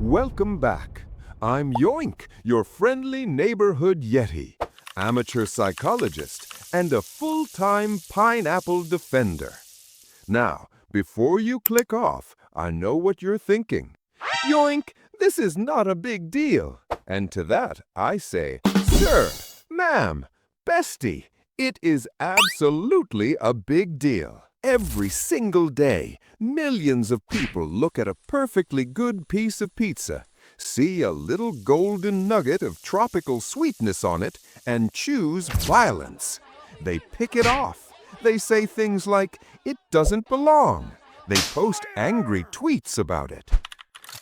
Welcome back. I'm Yoink, your friendly neighborhood Yeti, amateur psychologist, and a full-time pineapple defender. Now, before you click off, I know what you're thinking. Yoink, this is not a big deal. And to that, I say, sir, ma'am, bestie, it is absolutely a big deal. Every single day, millions of people look at a perfectly good piece of pizza, see a little golden nugget of tropical sweetness on it, and choose violence. They pick it off. They say things like, it doesn't belong. They post angry tweets about it.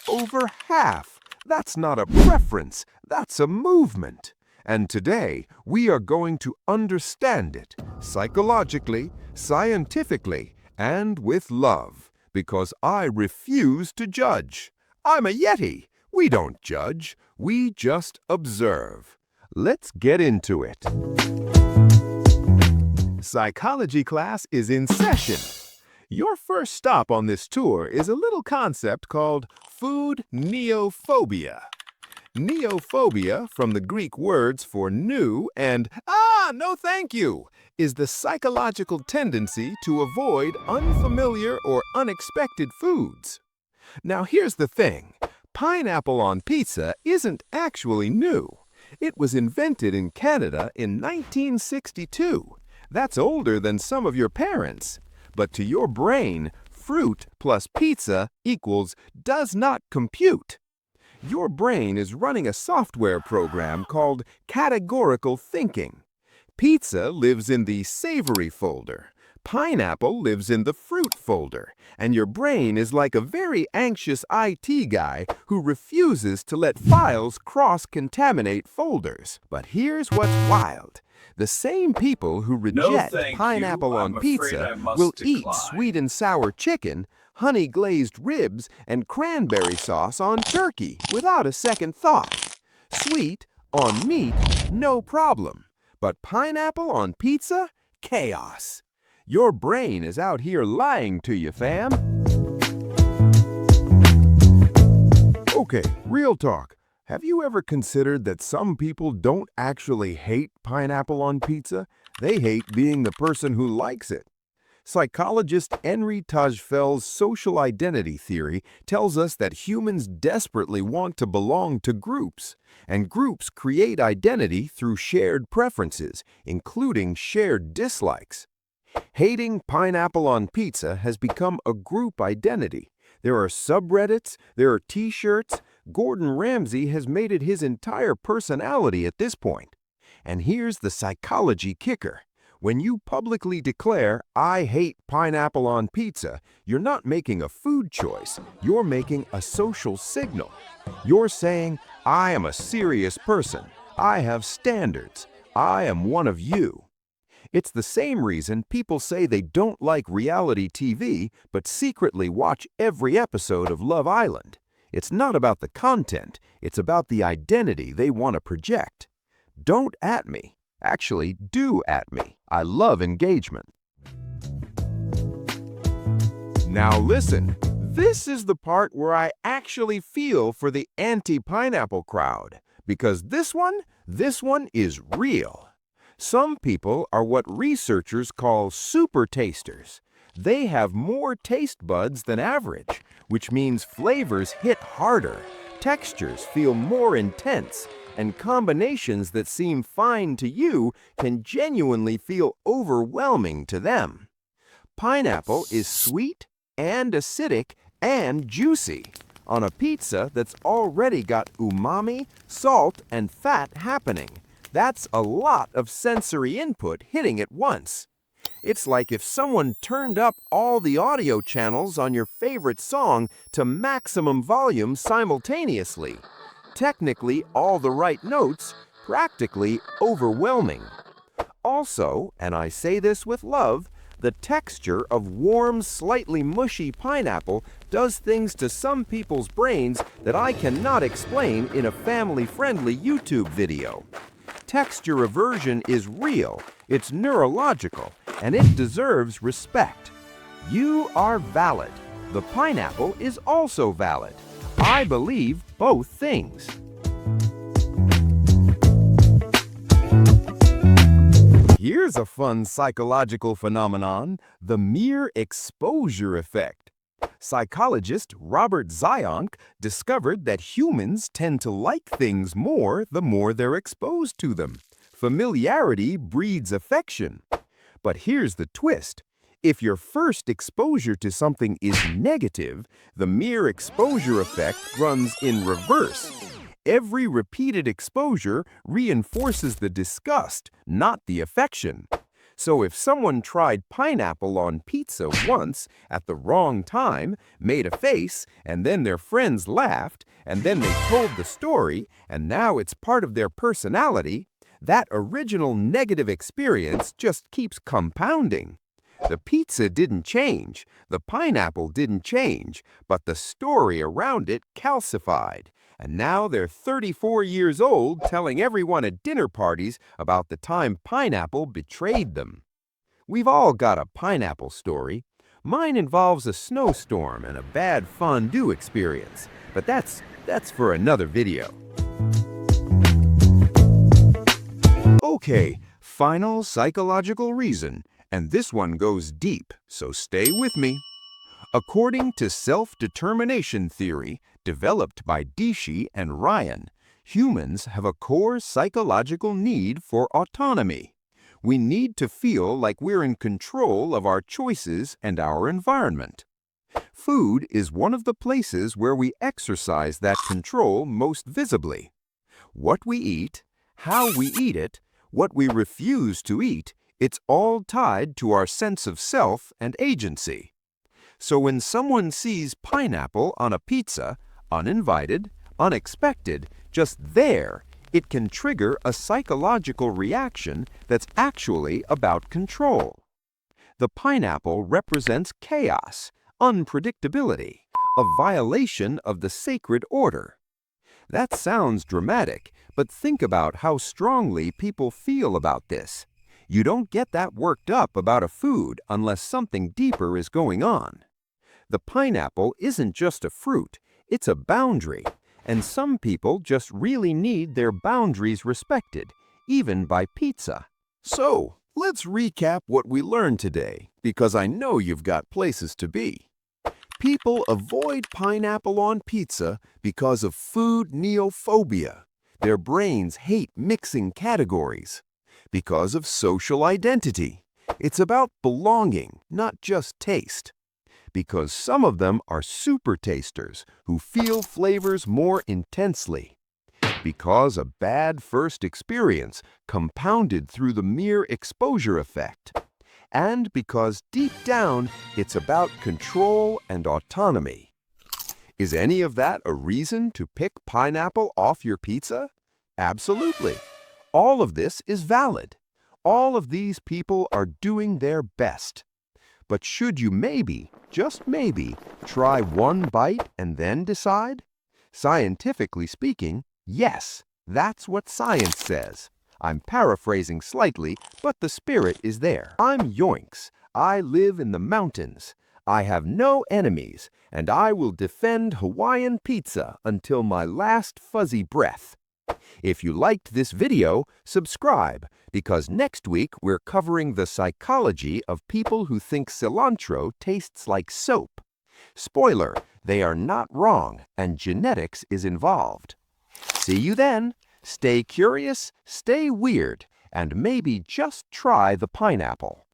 Over half. That's not a preference. That's a movement. And today, we are going to understand it psychologically, scientifically, and with love, because I refuse to judge. I'm a Yeti. We don't judge. We just observe. Let's get into it. Psychology class is in session. Your first stop on this tour is a little concept called food neophobia. Neophobia, from the Greek words for new and no thank you, is the psychological tendency to avoid unfamiliar or unexpected foods. Now here's the thing. Pineapple on pizza isn't actually new. It was invented in Canada in 1962. That's older than some of your parents. But to your brain, fruit plus pizza equals does not compute. Your brain is running a software program called categorical thinking. Pizza lives in the savory folder. Pineapple lives in the fruit folder. And your brain is like a very anxious IT guy who refuses to let files cross-contaminate folders. But here's what's wild. The same people who reject pineapple on pizza will eat sweet and sour chicken, honey glazed ribs, and cranberry sauce on turkey without a second thought. Sweet on meat, no problem. But pineapple on pizza? Chaos. Your brain is out here lying to you, fam. Okay, real talk. Have you ever considered that some people don't actually hate pineapple on pizza? They hate being the person who likes it. Psychologist Henry Tajfel's social identity theory tells us that humans desperately want to belong to groups, and groups create identity through shared preferences, including shared dislikes. Hating pineapple on pizza has become a group identity. There are subreddits, there are t-shirts. Gordon Ramsay has made it his entire personality at this point. And here's the psychology kicker. When you publicly declare, I hate pineapple on pizza, you're not making a food choice. You're making a social signal. You're saying, I am a serious person. I have standards. I am one of you. It's the same reason people say they don't like reality TV, but secretly watch every episode of Love Island. It's not about the content, it's about the identity they want to project. Don't at me. Actually, do at me. I love engagement. Now listen, this is the part where I actually feel for the anti-pineapple crowd, because this one is real. Some people are what researchers call super tasters. They have more taste buds than average, which means flavors hit harder, textures feel more intense, and combinations that seem fine to you can genuinely feel overwhelming to them. Pineapple is sweet and acidic and juicy on a pizza that's already got umami, salt, and fat happening. That's a lot of sensory input hitting at once. It's like if someone turned up all the audio channels on your favorite song to maximum volume simultaneously. Technically all the right notes, practically overwhelming. Also, and I say this with love, the texture of warm, slightly mushy pineapple does things to some people's brains that I cannot explain in a family-friendly YouTube video. Texture aversion is real, it's neurological, and it deserves respect. You are valid. The pineapple is also valid. I believe both things. Here's a fun psychological phenomenon, the mere exposure effect. Psychologist Robert Zionk discovered that humans tend to like things more the more they're exposed to them. Familiarity breeds affection. But here's the twist. If your first exposure to something is negative, the mere exposure effect runs in reverse. Every repeated exposure reinforces the disgust, not the affection. So if someone tried pineapple on pizza once at the wrong time, made a face, and then their friends laughed, and then they told the story, and now it's part of their personality, that original negative experience just keeps compounding. The pizza didn't change, the pineapple didn't change, but the story around it calcified. And now they're 34 years old telling everyone at dinner parties about the time pineapple betrayed them. We've all got a pineapple story. Mine involves a snowstorm and a bad fondue experience, but that's for another video. Okay, final psychological reason, and this one goes deep, so stay with me. According to self-determination theory, developed by Dishi and Ryan, humans have a core psychological need for autonomy. We need to feel like we're in control of our choices and our environment. Food is one of the places where we exercise that control most visibly. What we eat, how we eat it, what we refuse to eat, it's all tied to our sense of self and agency. So when someone sees pineapple on a pizza, uninvited, unexpected, just there, it can trigger a psychological reaction that's actually about control. The pineapple represents chaos, unpredictability, a violation of the sacred order. That sounds dramatic, but think about how strongly people feel about this. You don't get that worked up about a food unless something deeper is going on. The pineapple isn't just a fruit, it's a boundary, and some people just really need their boundaries respected, even by pizza. So, let's recap what we learned today, because I know you've got places to be. People avoid pineapple on pizza because of food neophobia. Their brains hate mixing categories. Because of social identity. It's about belonging, not just taste. Because some of them are super tasters who feel flavors more intensely. Because a bad first experience compounded through the mere exposure effect. And because deep down, it's about control and autonomy. Is any of that a reason to pick pineapple off your pizza? Absolutely. All of this is valid. All of these people are doing their best. But should you maybe, just maybe, try one bite and then decide? Scientifically speaking, yes, that's what science says. I'm paraphrasing slightly, but the spirit is there. I'm Yoinks. I live in the mountains. I have no enemies, and I will defend Hawaiian pizza until my last fuzzy breath. If you liked this video, subscribe, because next week we're covering the psychology of people who think cilantro tastes like soap. Spoiler, they are not wrong, and genetics is involved. See you then. Stay curious, stay weird, and maybe just try the pineapple.